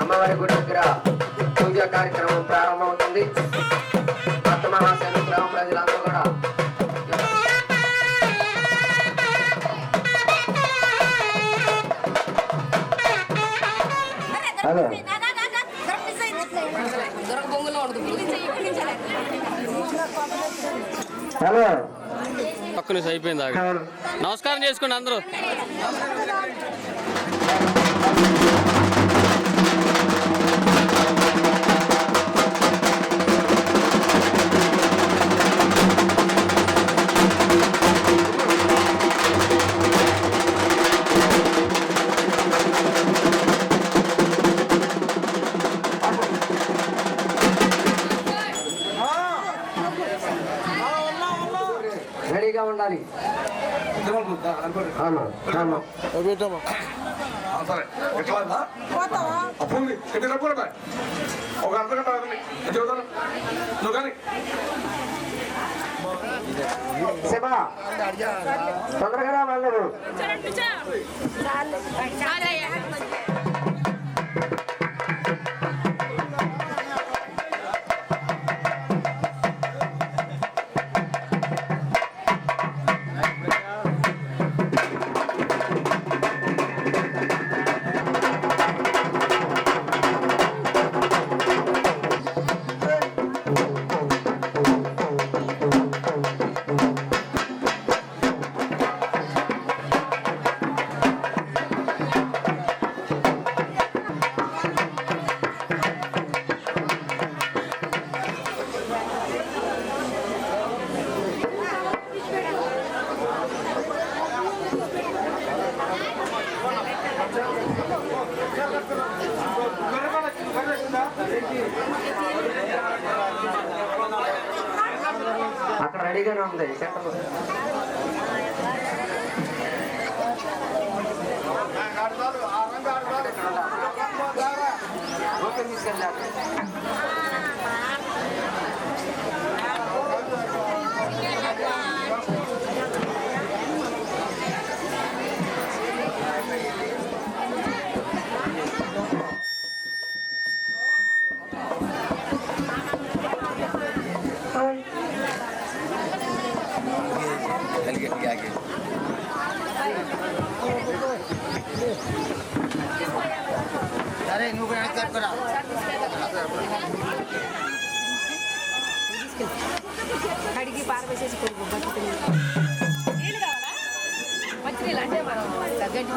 అమ్మవారి గుడి దగ్గర పూజా కార్యక్రమం ప్రారంభమవుతుంది. మహాశైలు గ్రామ ప్రజలందరూ కూడా హలో పక్క నుంచి అయిపోయింది. నమస్కారం చేసుకోండి అందరూ. రెడీగా ఉండాలి. తొందరగా అందరూ అక్కడ రెడీగానే ఉంది. తీసుకెళ్ళాలి. కడిగి పారవేసేసి నీళ్ళు కావాలా మంచి నీళ్ళు అంటే మనం గడ్డి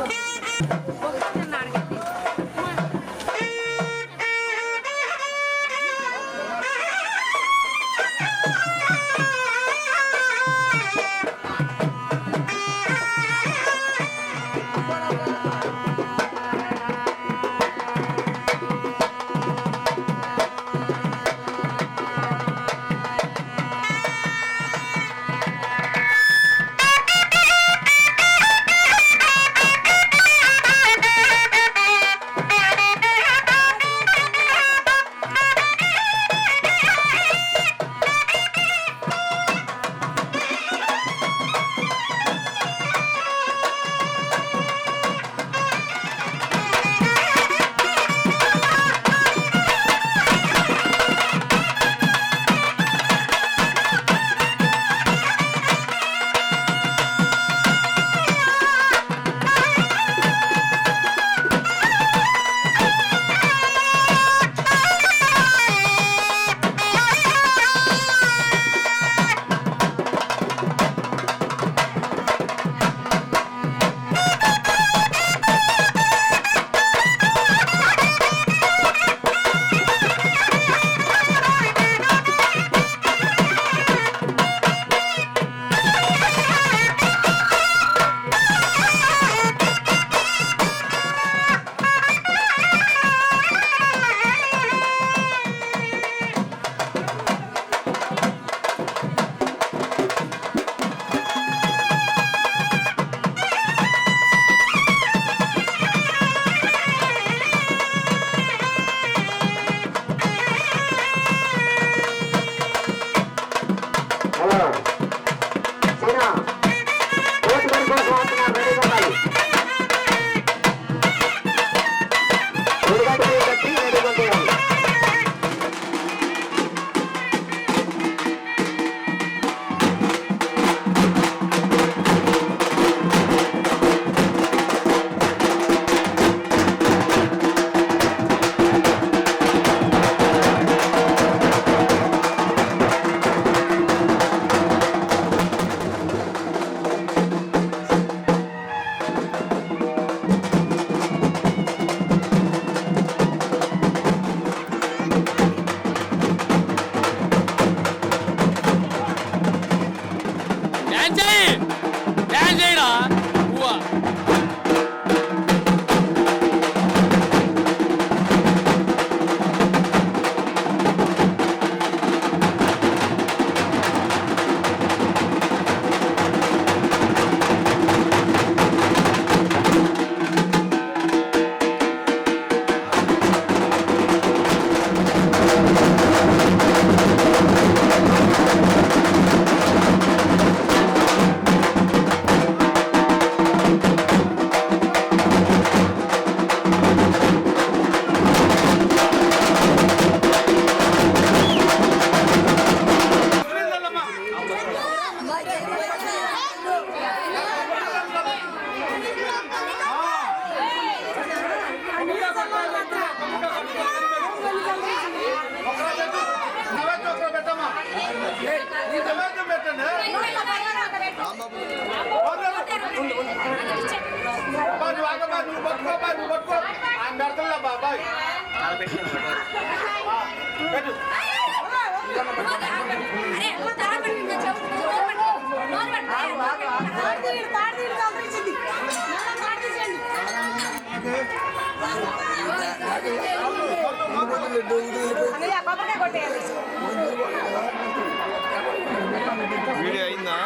వీడియో అయిందా?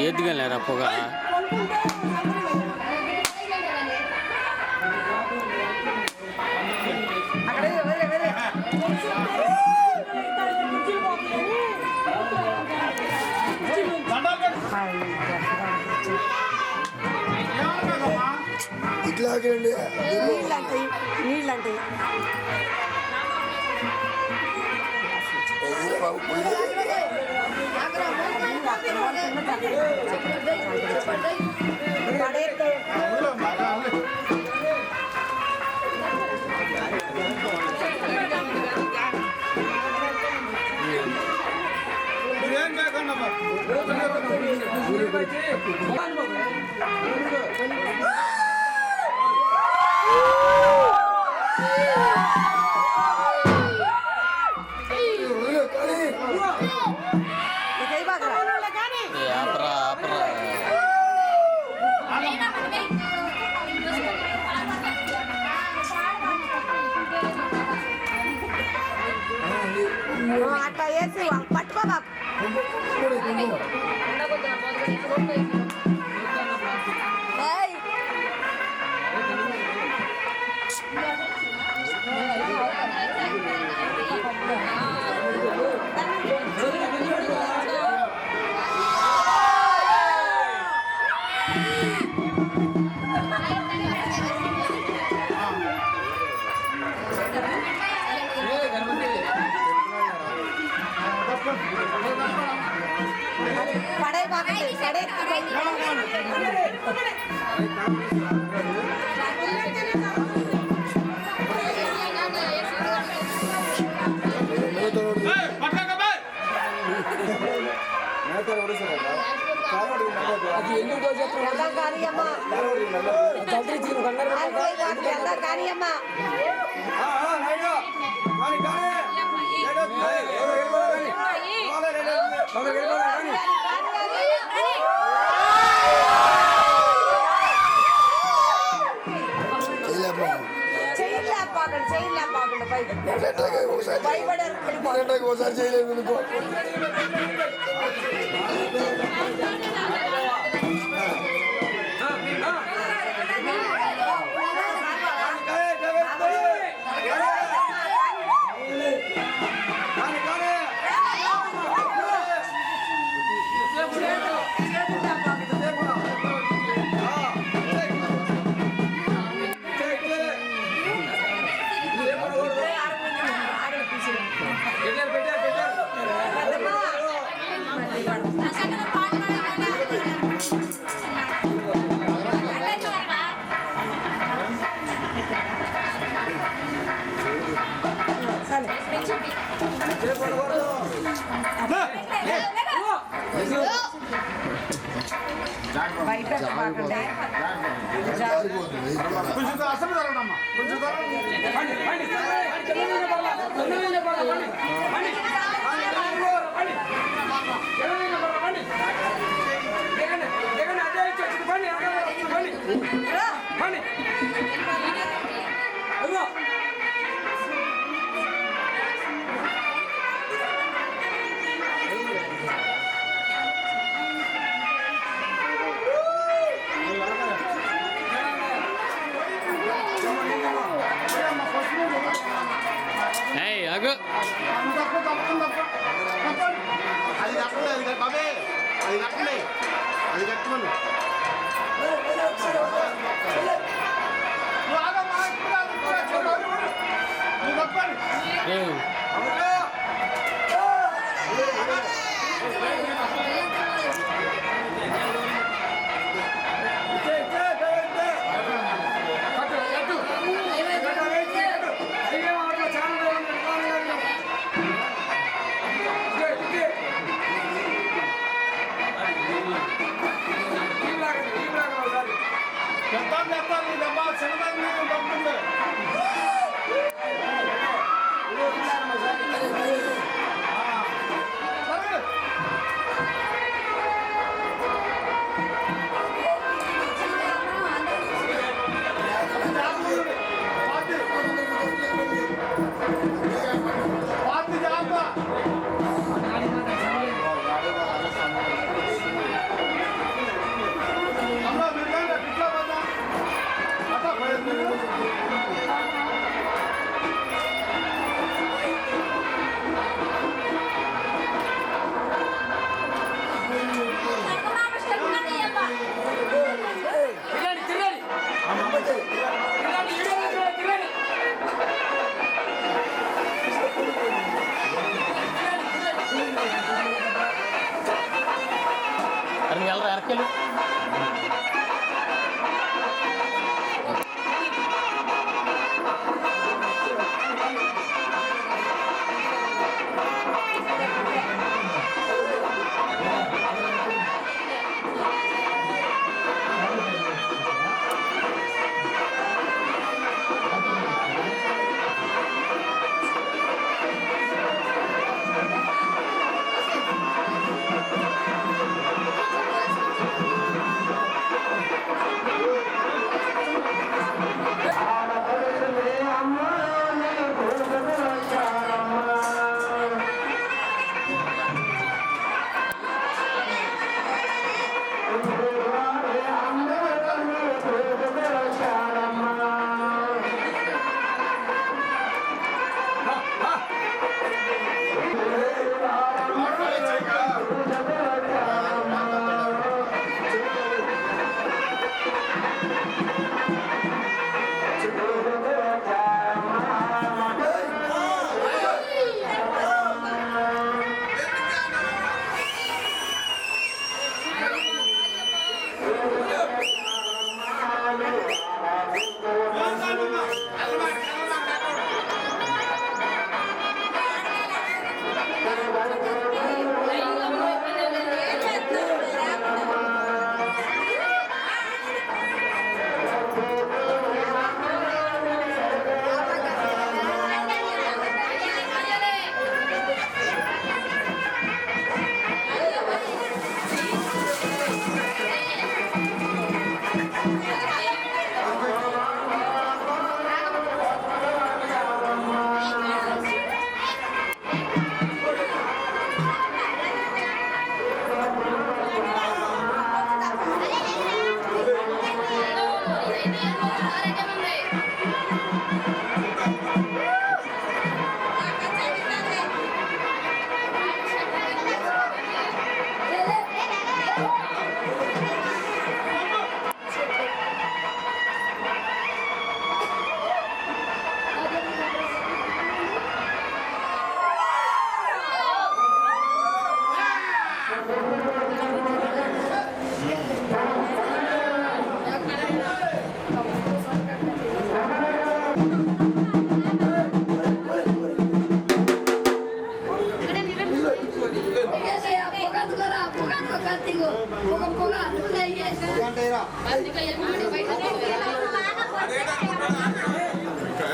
ఏదిగా లేరా పొగ? ఇట్లాగండి నీళ్ళంటే ఆపరా ఆపరా. అట్లా వేసి పట్టుకో బాబు. ఏయ్. పడే బాబు, పడే. ఎలా కానీ అమ్మా, ఎలా కానీ అమ్మా. ఒకసారి చేయలేదు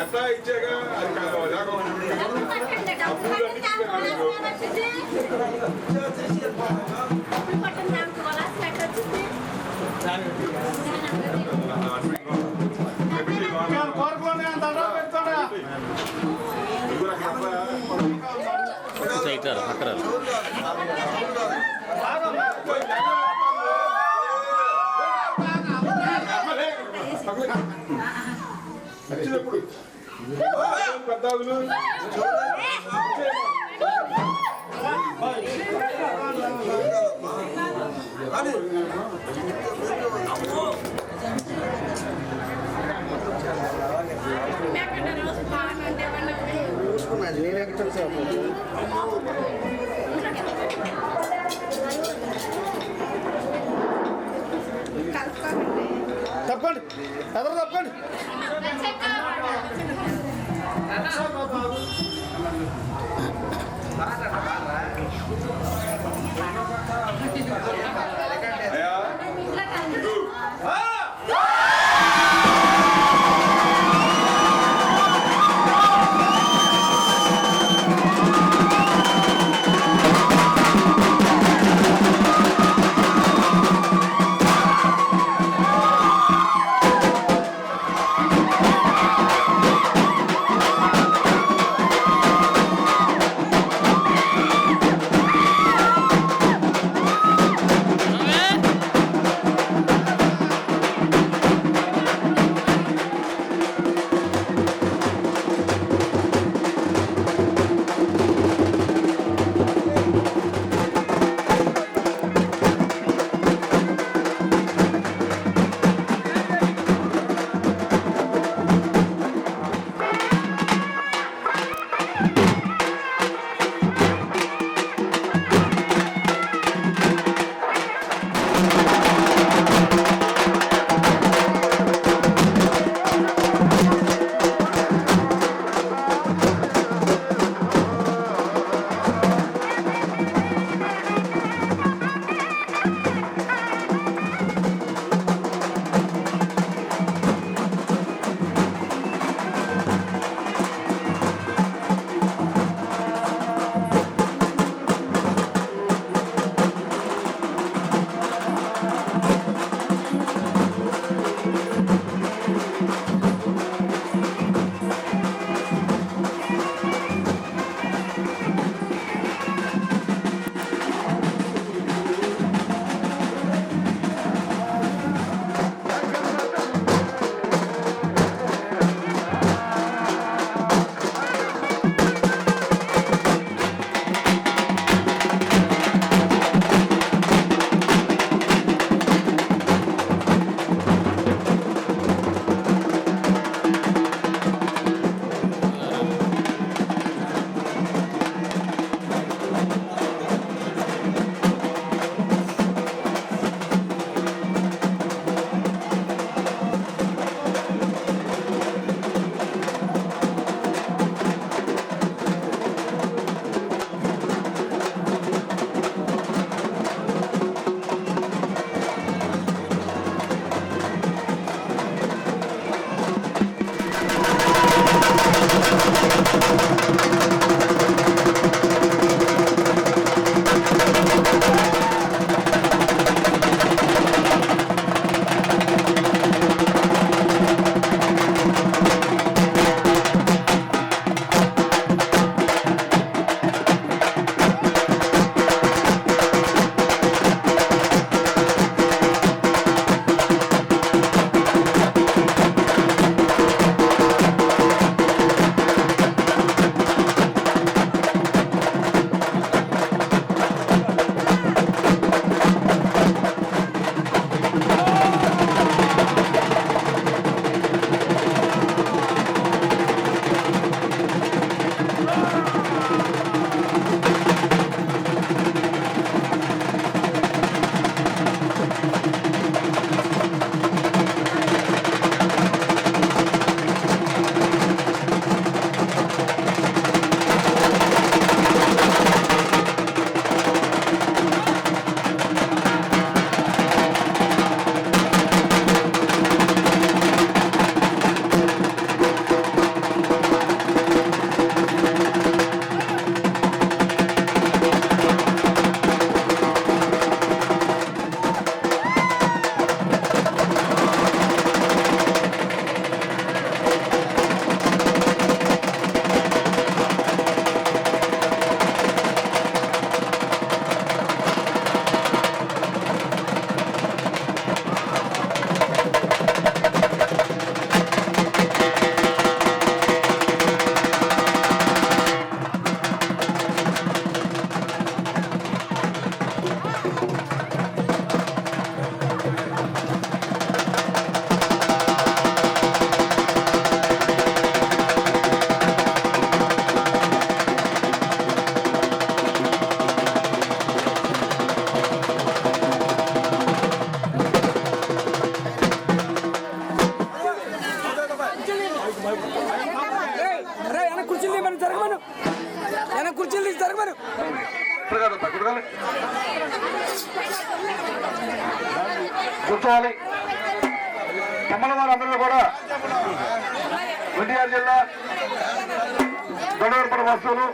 ఎట్లా ఇచ్చాక ఇట్లా అక్కడ వచ్చినప్పుడు పెద్దలు తప్పండి ఎదరు తప్పండి ఆ ఇక్కడ కాదు కూర్చోవాలి. కూర్చోవాలి. తమ్ముల వారందరూ కూడా ఎన్టీఆర్ జిల్లా దొడవరపడ వస్తువులు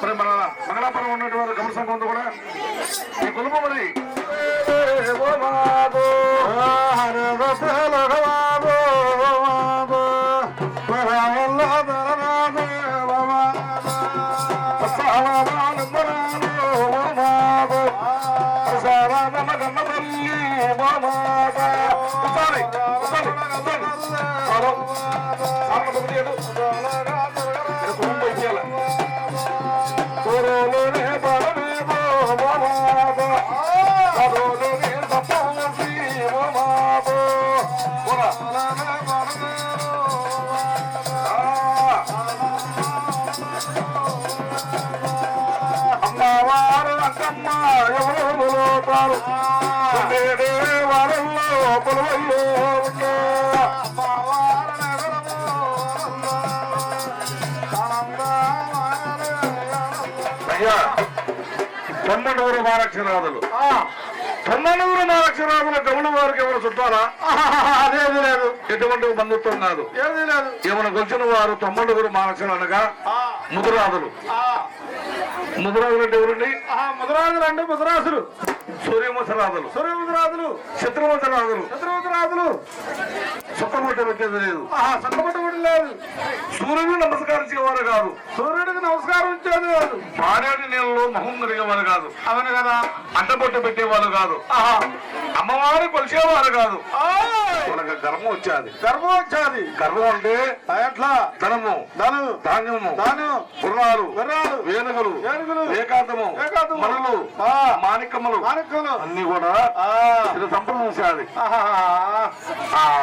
మరి మన మంగళాపురం ఉన్నటువంటి గమన సంఘం కూడా ఈ కుటుంబమని తొమ్మండూరు మహాలక్ష్మీనాథులు తొమ్మండూరు మహాలక్ష్మీనాథుల గమన వారికి ఎవరు చుట్టారా? అదేది లేదు. ఎటువంటి బంధుత్వం కాదు, ఏది లేదు. ఏమైనా గొలిచిన వారు తొమ్మండూరు మహాలక్ష్మి అనగా ముదురాదులు. ముదురాజులు అంటే ఎవరండి? ముదురాజులు అంటే ముదురాసులు. సూర్యముసరాదులు, సూర్యముసరాదులు. శత్రుముసరాదులు, శత్రుముసరాదులు. సుఖముట్ట పెట్టేది లేదు, సుఖముట్ట లేదు. సూర్యుడు నమస్కరించేవారు కాదు, సూర్యుడికి నమస్కరించేది కాదు. పారేటి నీళ్ళలో మొహం కలిగేవారు కాదు, అవును కదా. అంటబొట్టు పెట్టేవారు కాదు, అమ్మవారు కొలిచేవారు కాదు. వాళ్ళకి గర్వం వచ్చేది, గర్వం వచ్చేది. గర్వం అంటే ఎట్లా? ధనము, ధనము, ధాన్యము, ధాన్యం, గుర్రాలు, గుర్రాలు, వేనుగులు, వేనుగులు, ఏకాంతము, ఏకాంతము, మనులు, మాణిక్యములు, మాణిక్యములు అన్ని కూడా స్థిర సంపద చూసేది.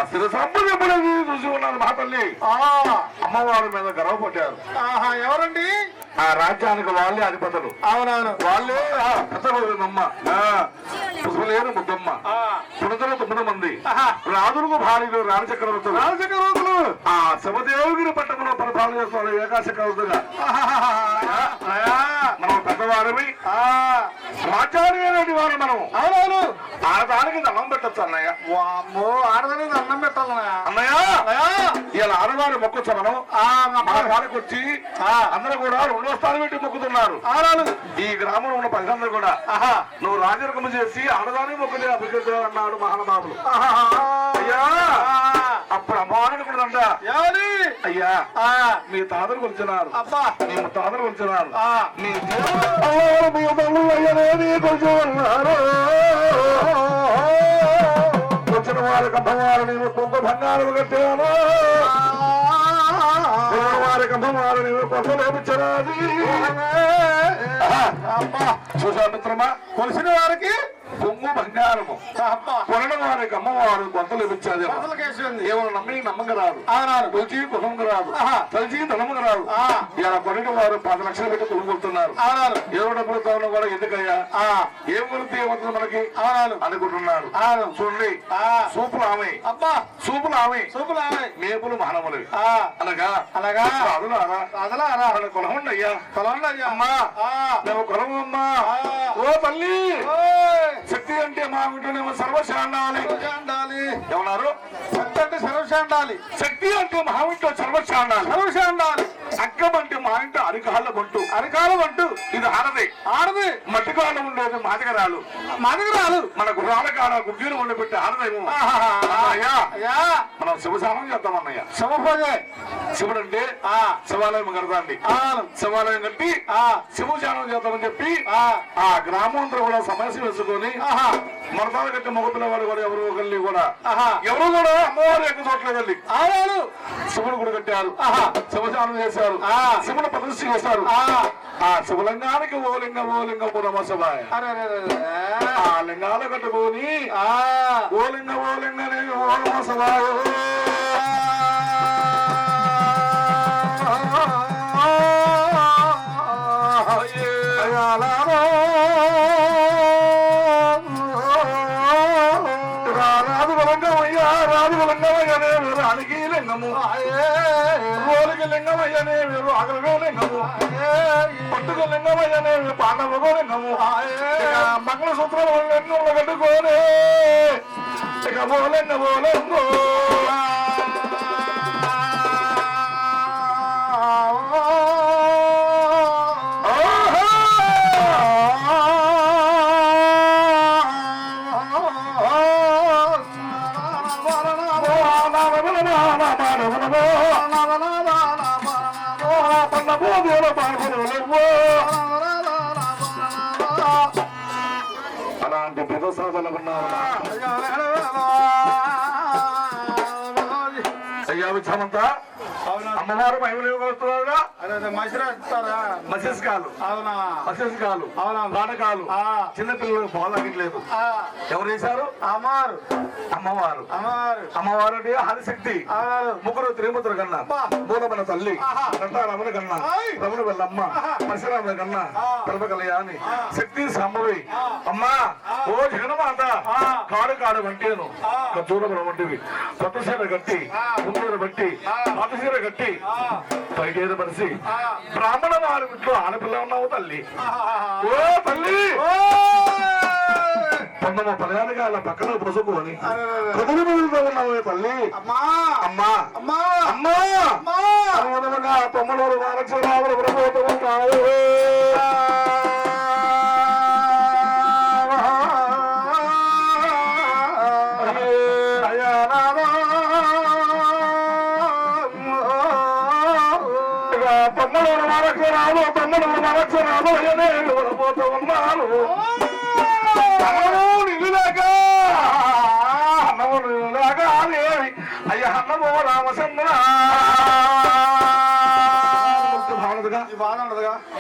స్థిర సంపద ఎప్పుడు చూసి ఉన్నారు మా తల్లి. అమ్మవారి మీద గర్వపడ్డారు. ఎవరండి? ఆ రాజ్యానికి వాళ్ళే అధిపతులు. అవునవును, వాళ్ళే పెద్దమ్మ, పుష్పలేరు ముద్దమ్మ, పునతులు 9 మంది రాజులకు భార్యలు రాజచక్రవర్తులు. రాజచక్రవర్తులు ఆ శివదేవుగిరి పట్టణంలో పరిపాలన చేస్తున్నారు ఏకాచక్రవర్తులుగా. మనం పెద్దవారమి, రాజ్యానికి వారు మనం. అవునవును, ఆడదానికి దండం పెట్టచ్చు అన్నయ్య. వామ్మో, ఆడదానికి దండం పెట్టాలన్నయ్య. అన్నయ్య ఇలా ఆడవారి మొక్కచ్చు మనం. మన కాడికి వచ్చి అందరూ కూడా 2వ స్థానం పెట్టి మొక్కుతున్నారు. ఈ గ్రామంలో ఉన్న ప్రజలందరూ కూడా నువ్వు రాజరకము చేసి ఆడదానికి మొక్కలే అభివృద్ధి అన్నాడు మహానుభావులు. అయ్యా అప్పుడు అమ్మవారికి కూడా అంట, అయ్యా మీ తాతలు కొలిచినారు, మీ తాతలు కొలిచినారు, మీ కొలుచున్నారు. వచ్చిన వారికి అమ్మవారు నేను కొంత బంగారం కట్టాను, వారికి అమ్మవారు నేను కొంత లేపించరాది. చూసా మిత్రమా, కొలిసిన వారికి కొంగు బంగారము, కొనడం వారికి అమ్మవారు గొంతలు ఇచ్చేది. ఏమో నమ్మి నమ్మక రాదు, కొలిచి కుటుంబం రాదు, కలిసి ధనముకు రాదు. ఇలా కొనడం వారు 10 లక్షలు పెట్టి కొనుక్కుంటున్నారు. ఎవరు డబ్బులు కావాలో కూడా ఎందుకయ్యా ఏం కొలితే ఏమవుతుంది మనకి అనుకుంటున్నారు. చూడండి, సూపులు ఆమె, సూపులు ఆమె, సూపులు ఆమె, మేపులు మానవులు అనగా అనగా అదలారా కొలవండి అయ్యా, కొలవండి అయ్యా. అమ్మా మేము కొలము అమ్మా. ఓ తల్లి, శక్తి అంటే మా ఇంటేనేమో సర్వశాండాలి. ఏమన్నారు? శక్తి అంటే సర్వశాండాలి, శక్తి అంటే మా ఇంట్లో సర్వశాండాలి, సర్వశాండాలి. అక్కం అంటే మా ఇంట్లో అరికాళ్ళ బంటు, అరికాళ్ళ బంటు. ఇది ఆడది, ఆడది. మట్టికాళ్ళ ఉండేది మాదిగరాలు, మాదిగరాలు. మన గుర్రాల కాడ గుడ్డీలు ఉండి పెట్టి ఆడదేమో. అయ్యా మనం శివశానం చేద్దామన్నయ్య. శివపూజే. శివుడు అంటే శివాలయం కడతాండి, శివాలయం కట్టి శివశానం చేద్దామని చెప్పి ఆ గ్రామంతో కూడా సమస్య వేసుకొని మరతాలు కట్టి మగపిల్లవాడు కూడా ఎవరు ఒకరిని కూడా ఎవరు కూడా అమ్మవారు ఎక్కువ చోట్లేదండి. శివుడు కూడా కట్టారు, శివశానం చేశారు, శివుడు ప్రతిష్ఠ చేశారు. ఆ శివలింగానికి ఓ లింగ పురమ శివాయ. ఆ లింగాలు కట్టుకొని ఓ లింగ ఓ శివాయ. రాజు బలంగమయ్యా, రాజు బలంగమయ్యా, రానికి లింగము, రోలికి ఇంటికి లింగమయ్యనేవి ఆకలిగో లింగము పట్టుకు లింగమయ్యనేవి పాండవగో లింగము మంగళసూత్రాలు ఎన్నులు కట్టుకోనే ఇక పోలెంగ పోలెంగో అలాంటి ప్రదర్శనలు ఉన్నావు అయ్యా విచ్చమంతా అమ్మవారు మహిమలుగా మసిస్కాలు మసిస్కాలు నాటకాలు చిన్నపిల్లలకు బాగలేదు ఎవరు చేశారు అమ్మవారు అమ్మవారు అంటే ఆదిశక్తి ముగ్గురు త్రిమూర్తుల కన్నా మూలమైన తల్లి రమణ కన్నా రమణ వెళ్ళమ్మ పరశురాముల కన్నా కల్ప కళ్యాణి శక్తి సంభవి అమ్మా ఓ జగన్మాత కాడు కాడు వంటేను దూరం వంటివి కొత్త సీర కట్టి ముందర బట్టి పాత సీర కట్టి పైకేద పరిసి బ్రాహ్మణ వారి ఇంట్లో ఆడపిల్ల ఉన్నావు తల్లి ఓ తల్లి పొందమ పర్యాలుగా అలా పక్కన పొసుకొని కదులు మొదలుతో ఉన్నావు తల్లి అమ్మా అమ్మా అమ్మా అమ్మా తొమ్మలూరు వారక్షరావులు ప్రభుత్వం ఉంటావు తొమ్మలూరు వారక్షరాలు తొమ్మలూరు వారక్షరాలు అయ్యనే పోతూ ఉన్నారు అయ్యా అన్నమో రామచంద్ర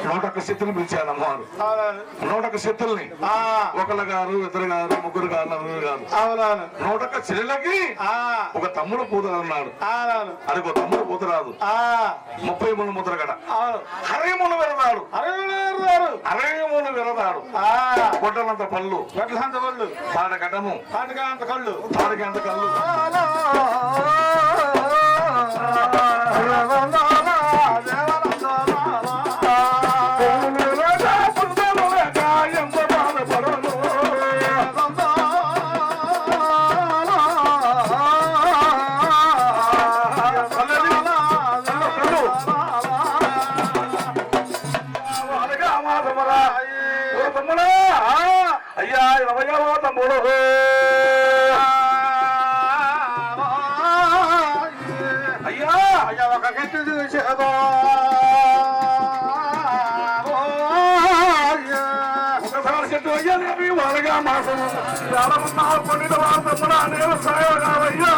నూటొక్క శక్తులు పిలిచాను అమ్మవారు నూటొక్క శక్తుల్ని ఒకళ్ళ గారు ఇద్దరు గారు ముగ్గురు గారు నలుగురు గారు నూటొక్క చెల్లెలకి ఒక తమ్ముడు కూతురు అన్నాడు అది ఒక తమ్ముడు కూతురాదు 33 ముద్ర గడ 63 వెరదాడు 63 వెరదాడు గొడ్డలంత పళ్ళు తాడ గడ్డము తాడికి అంత కళ్ళు అయ్యా 20వ తమ్ముడు అయ్యా అయ్యా ఒక గట్టి చూసేదో ఒకసారి చెట్టు అయ్యాదేమి వాళ్ళగా మాసము చాలా పండిత వారు తమ్ముడా నేను సాయం కావయ్యా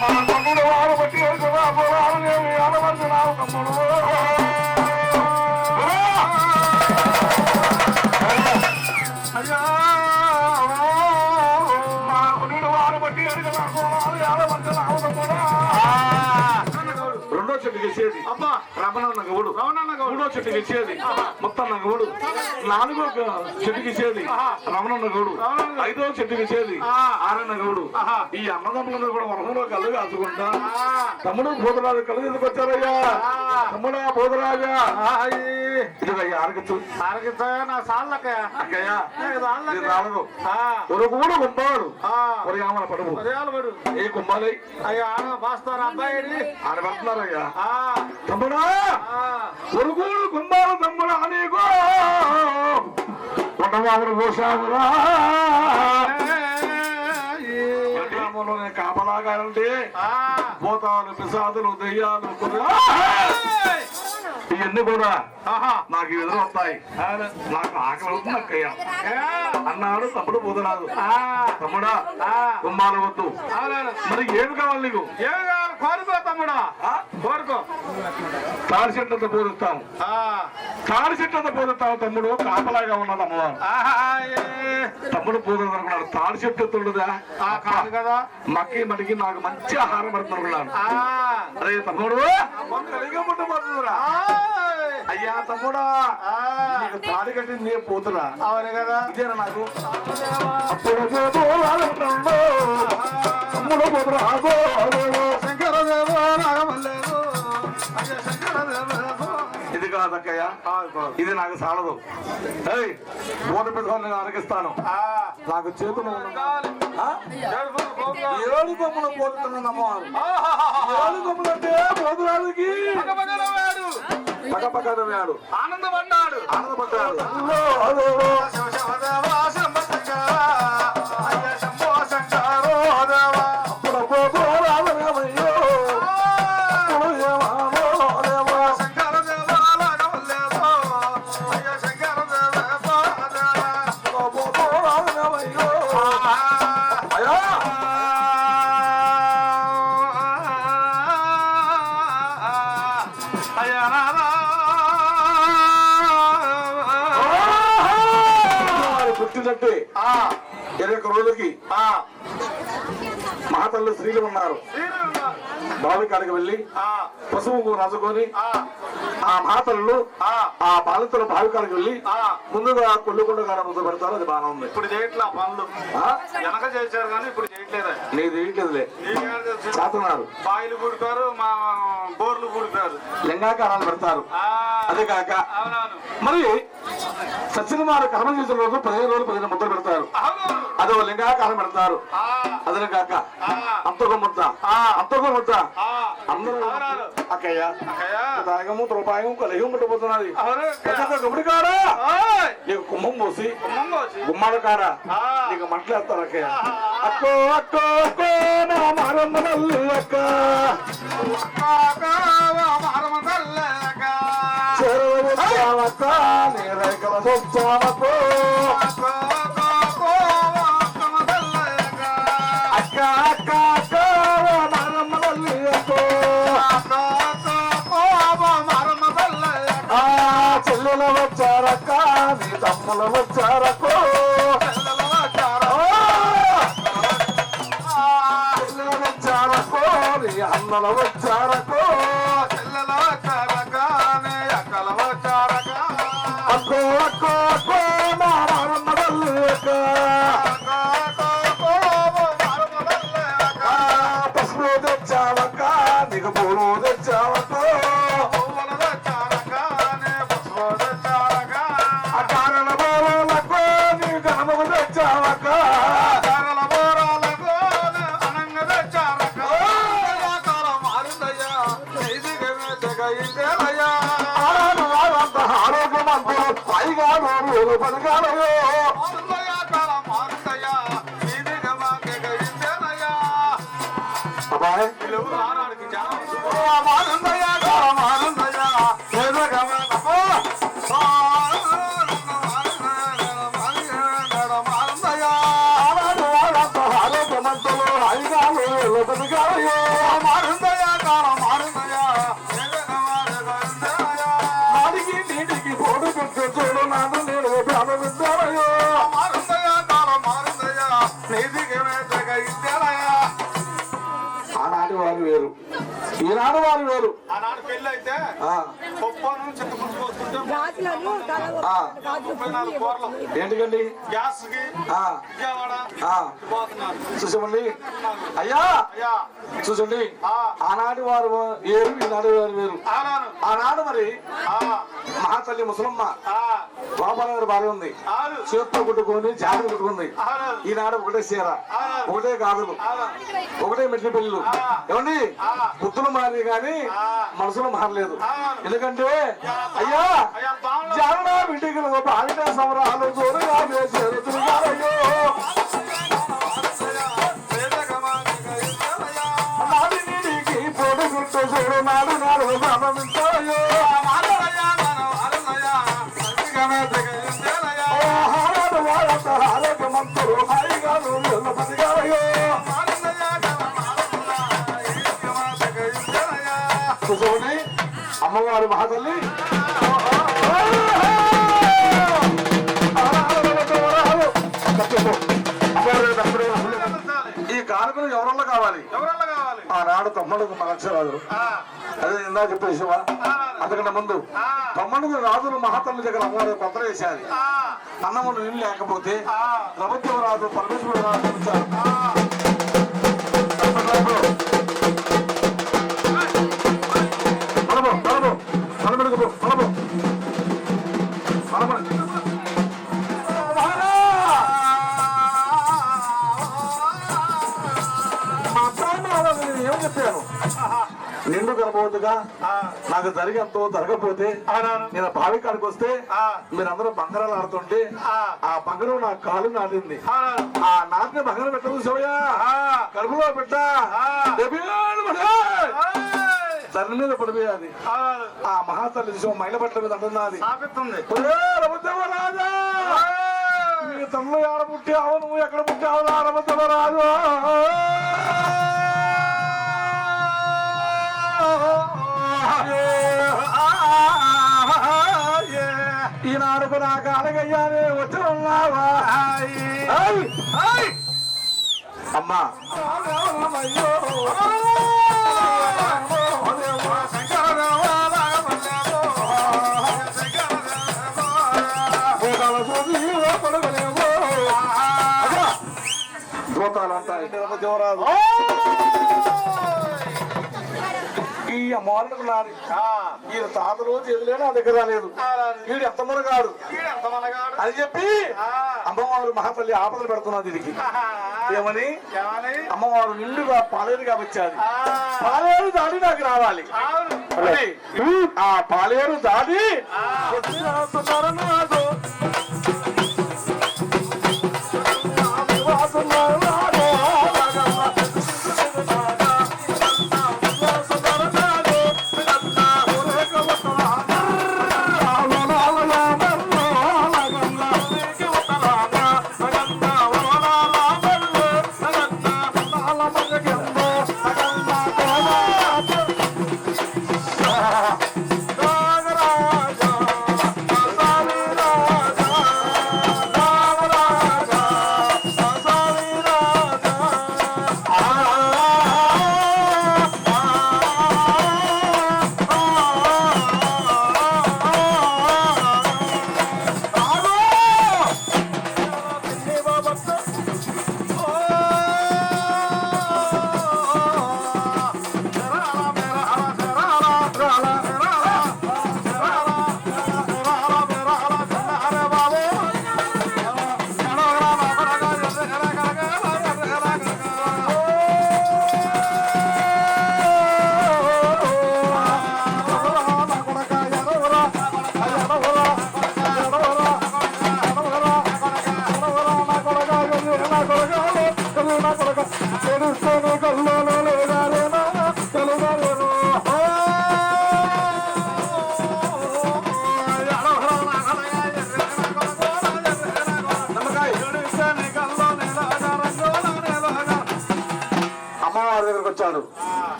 మా తమ్ముడు వారు బట్టి పొలాలు ఆడవలసినావు తమ్ముడు అయ్యా మా కొడుకు వారు బట్టి ఆడవలసినావు తమ్ముడు రెండో చెట్టు గెలిచేది అబ్బా రమణన్న గౌడు మూడో చెట్టు గెలిచేది మొత్తం గౌడు నాలుగో చెట్టు గెలిచేది రమణన్న గౌడు ఐదో చెట్టు గెలిచేది ఆరన్న గౌడు ఈ అన్నదమ్ములను కూడా వరంలో కళ్ళు కాచుకుంటా తమ్ముడు బోధరాజు కళ్ళు తీసుకొచ్చారయ్యా తమ్ముడా బోధరాజా ఇదిగయ్యా నా సాళ్ళక్కయ్యా రాలదు ఒక కూడా కుంభాడు ఒక ఆమల పడుపు ఏ కుంభాలి అయ్యా బాస్తారు అబ్బాయి ఆడ పెడుతున్నారయ్యా తమ్ముడా ఒరుగుడు కుంభాలు తమ్ముడా నీకు కొండమాములు పోసామురా కాపలాగారంటే భూతాలు పిశాదులు దెయ్యాలు ఇవన్నీ కూడా నాకు ఎదురు వస్తాయి నాకు ఆకలి అవుతుంది అక్కయ్య అన్నాడు తమ్ముడు పోతున్నాడు తమ్ముడా కుంభాలు వద్దు మరి ఏమి కావాలి నీకు ఏమి కావాలి కోరుకో తమ్ముడా కోరుకో తాడి చెట్లతో పోదుస్తాము తాడి చెట్లతో పోదుస్తాము తమ్ముడు కాపలాగా ఉన్నది అమ్మవారు తమ్ముడు పోదు అనుకున్నాడు తాడి చెట్టు ఉండదా కాదు కదా మక్కి మడికి నాకు మంచి ఆహారం పడుతున్నాడు అరే తమ్ముడు అయ్యా తమ్ముడా నీకు తాడి కట్టింది నేను పోతున్నా. అవును కదా. ఇదేనా నాకు అప్పుడు తమ్ముడు పోతున్నా శంకరదేవ రాగమల్లేదు అయ్యా శంకరదేవ. ఇది కాదక్కయ్య, ఇది నాకు చాలదు. ఓటు పెట్టుకొని నేను అరగిస్తాను. నాకు చేతులు ఏడు కొమ్మలు పోతున్నాను అమ్మవారు. ఏడు కొమ్మలు అంటే పోతురాడికి పక్కపక్కన వేడు ఆనందపడ్డాడు. ఆనందపడ్డాడు. అప్పుడు పోతురామయ్యో పుట్టినట్టే 21 రోజులకి మహాతల్లు స్త్రీలు ఉన్నారు. బావి కాడికి వెళ్ళి పశువు రాసుకొని ఆ మహాతల్లు ఆ బాలితుల బావి కాడికి వెళ్ళి ముందుగా కొల్లుకొండ కాడ ముందు పెడతారు. అది బాగా ఉంది. ఇప్పుడు చేయట్లా పనులు వెనక చేశారు కానీ ఇప్పుడు చేయట్లేదా? నీది చేయట్లేదులే, చేస్తున్నారు. బాయిలు కూడిపారు, మా బోర్లు కూడిపారు, లింగాకారాలు పెడతారు. అదే కాక అవునవును మరి సచిన వారు కర్మ చేసిన రోజు 15 రోజులు 15 ముద్దలు పెడతారు. అదో లింగాకారం పెడతారు. అదే కాక అంతకు ముద్ద అంతకు ముద్ద అందరూ అక్కయ్య దాగము త్రోపాయము కలిగి ముట్టబోతున్నది. గుమ్మడి కాడ నీకు కుంభం పోసి గుమ్మడి కాడ నీకు మట్లేస్తారు అక్కయ్య. అక్కో అక్కో అక్కో నా మారమ్మ తల్లి అక్క చెరువక్క నీ రేఖల సొచ్చావకో అక్క అక్క అక్క మారమ్మ తల్లి అక్కో చెల్లెల వచ్చారక్క నీ తమ్ముల వచ్చారకో చెల్లెల వచ్చారకో నీ అన్నల వచ్చారకో అక్కో అక్కో అక్కో మారమ్మ తల్లి అక్క పసుపు తెచ్చావక్క నీకు పూలు తెచ్చావకో అకారణ బోరాలకు నీ గణముకు తెచ్చావక్క ఆనంత ఆరోగ్యమంతులు పైగా నూరు పనిగాలయో అబ్బాయి ఆరోగ్యమంతులు పైగా నూరు పనిగాలయో నాడికి నీటికి పోడు పెట్టు చూడు నాడు నేను ప్రారంభించాలయో ఆనాటి వారు వేరు, ఈనాడు వారు వేరు. ఆనాడు పెళ్ళి అయితే పప్పును చింతపులుసు పోసుకుంటే గాజులను గాజులు 34 కూరలు ఏంటికండి గ్యాస్ కి విజయవాడ పోతున్నారు. చూసామండి అయ్యా అయ్యా చూసండి. ఆనాటి వారు వేరు, ఈనాడు వారు వేరు. అవునవును ఆనాడు మరి మహాతల్లి ముసలమ్మ గోపాల గారి భార్య ఉంది, చేత్తో కుట్టుకుంది, జాకెట్ కుట్టుకుంది. ఈనాడు ఒకటే చీర, ఒకటే గాజులు, ఒకటే మెట్ల పెళ్ళిళ్ళు. ఏమండి బుద్ధులు మారి కానీ మనసులు మారలేదు. ఎందుకంటే అయ్యా జానా బిడ్డలు బావిట సమరాలు జోరుగా చేరుతున్నారయ్యో నాది నీడికి పొడి గుట్టు చూడు నాడు నాడు ప్రారంభించాయో ఆరోగ్యమంతులు హాయిగా పదిగాయో చూసుకోండి అమ్మవారి మహాతల్లి ఈ కానుకలు ఎవరన్నా కావాలి. ఎవరన్నా కావాలి. ఆనాడు తమ్ముడుకు మగక్షరాజు అదే ఇందా చెప్పేసావా. అందుకన్నా ముందు తమ్ముడుకు రాజులు మహాతల్లి దగ్గర అమ్మవారు కొత్త వేసేది. అన్నములు నీళ్ళు లేకపోతే ప్రభుత్వం రాజు పరమేశ్వరుడు రాజు వచ్చారు. ఏం చెప్పాను నిండు గర్భవతిగా నాకు జరిగేంతో జరగకపోతే నేను బావి కాడికి వస్తే మీరందరూ బంగారాలు ఆడుతుంటే ఆ బంగారం నా కాలు నాటింది. ఆ నాటిన బంగారం పెట్టదు శివయ్య కడుపులో పెట్ట తల్లి మీద పడిపోయాది. ఆ మహాతల్లి మైల పట్ల మీద అంటున్నది రాజా మీ తమ్ముడు ఆడ పుట్టావు నువ్వు ఎక్కడ పుట్టావు రమతవ రాజు. ఈనాడుకు నా కాలగయ్యానే వచ్చి ఉన్నావా అమ్మా. దూతాలంతా దేవరాజు ఈ అమ్మవారికి నాది ఈయన తాత రోజు ఎదులే నా దగ్గర రాలేదు. వీడు ఎంత మనగాడు అని చెప్పి అమ్మవారు మహాతల్లి ఆపదలు పెడుతున్నది దీనికి. ఏమని అమ్మవారు నిండుగా పాలేరుగా వచ్చాది. పాలేరు దాడి నాకు రావాలి. ఆ పాలేరు దాడి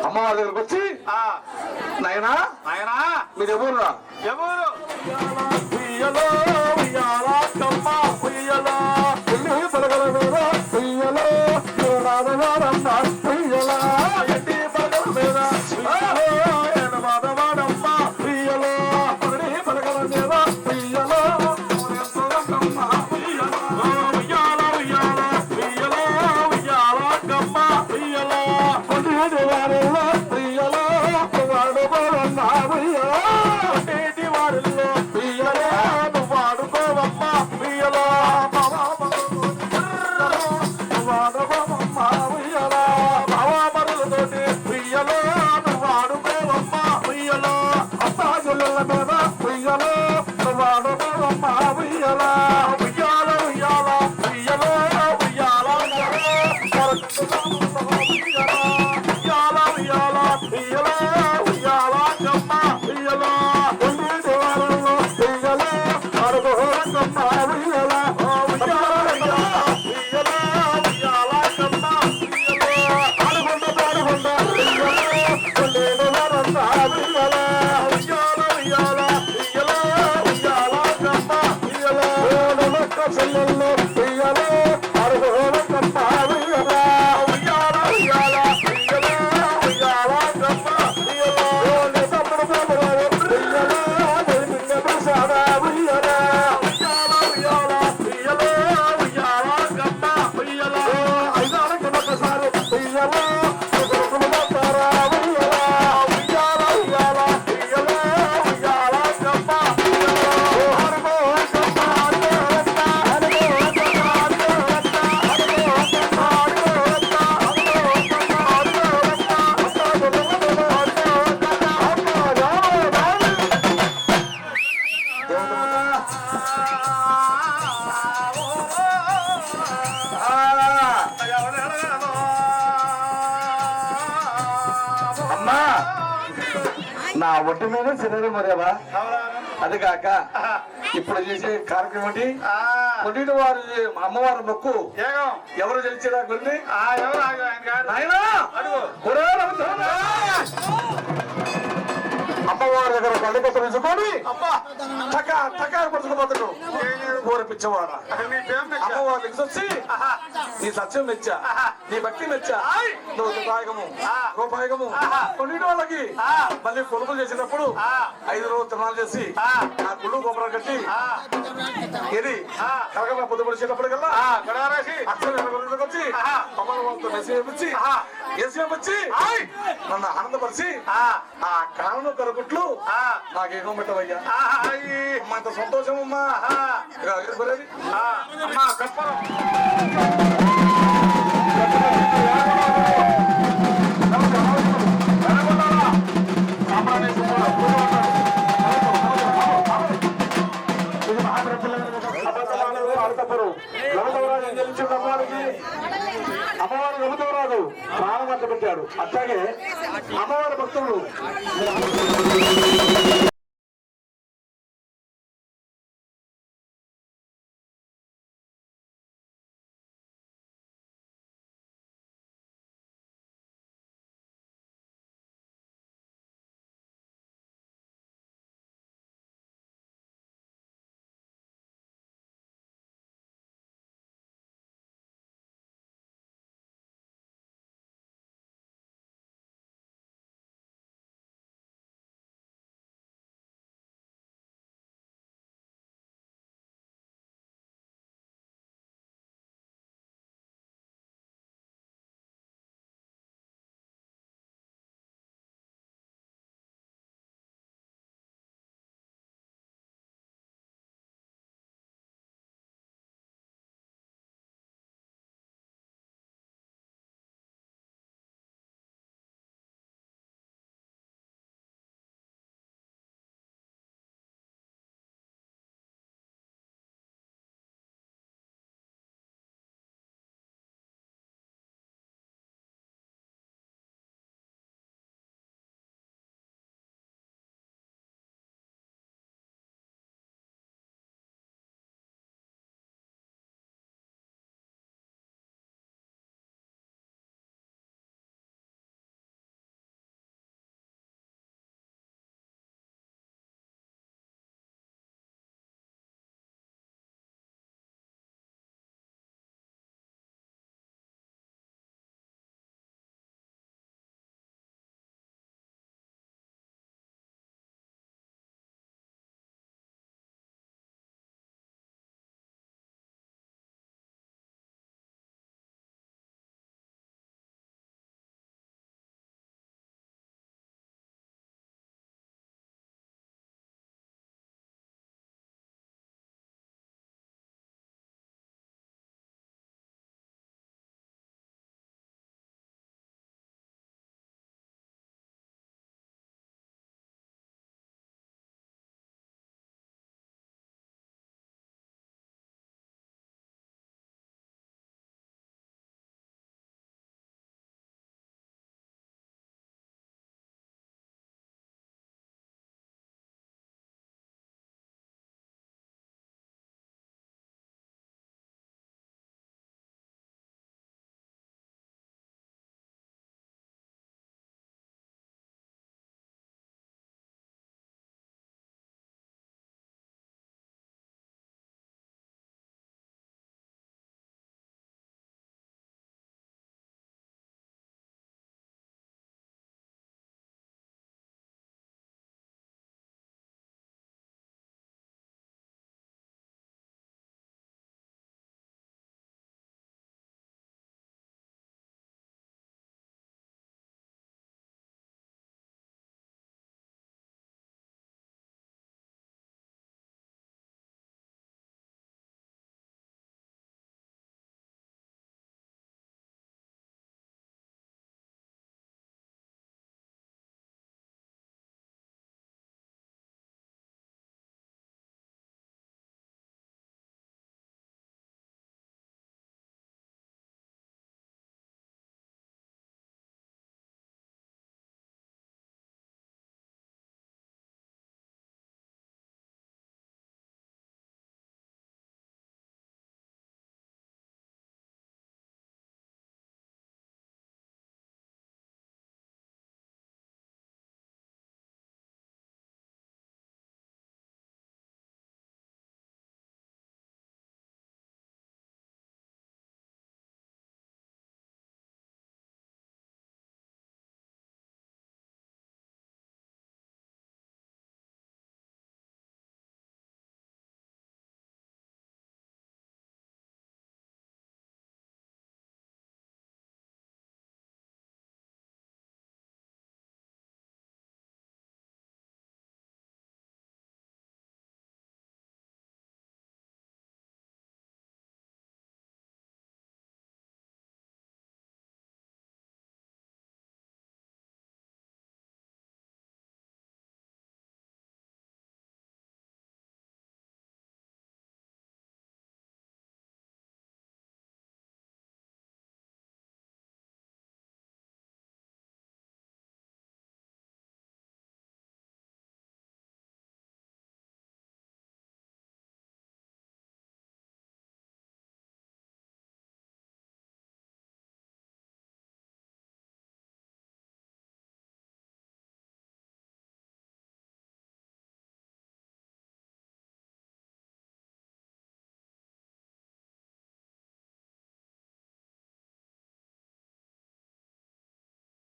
అమ్మవారి దగ్గరకు వచ్చి నాయనా మీరు ఎవరురా ఎవరు చెల్లెల్లో నా ఒంటి మీద శరీరం మరేవా అవునవును. అది కాక ఇప్పుడు చేసే కార్యక్రమం ఏంటి? ఆ, కొన్నిటి వారి అమ్మవారి మొక్కు ఏగం. ఎవరు గెలిచేదా కొన్ని ఆ, ఎవరు ఆయన గారు? నాయనా అడుగు. ఒరే రవిచంద్ర! అమ్మవారి దగ్గర కళ్ళు పత్రించుకొని అబ్బా, టకా పడుతున్న ఊర పిచ్చవాడ నీ పేరు మెచ్చా. అమ్మవారి దగ్గర వచ్చి నీ సత్యం మెచ్చా, నీ భక్తి మెచ్చా, నువ్వు రూపాయకము కొన్నిటి వాళ్ళకి మళ్ళీ కొనుగోలు చేసినప్పుడు 5 రోజులు తిరణాలు చేసి ఆ గుళ్ళు గోపురం కట్టి ఇది కరగల పొద్దుపడిచేటప్పటికల్లా గొడవరాసి. అక్షరం వచ్చి అమ్మవారితో మెసేపించి ఏసేపించి నన్ను ఆనందపరిచి ఆ కారణం కరగుట్లు నాకేమో పెట్టవయ్యా. అమ్మంత సంతోషం అమ్మా. అమ్మా కప్పరం. అమ్మవారు రఘుదేవరాజు ప్రాణం పెట్టాడు. అట్లాగే అమ్మవారి భక్తులు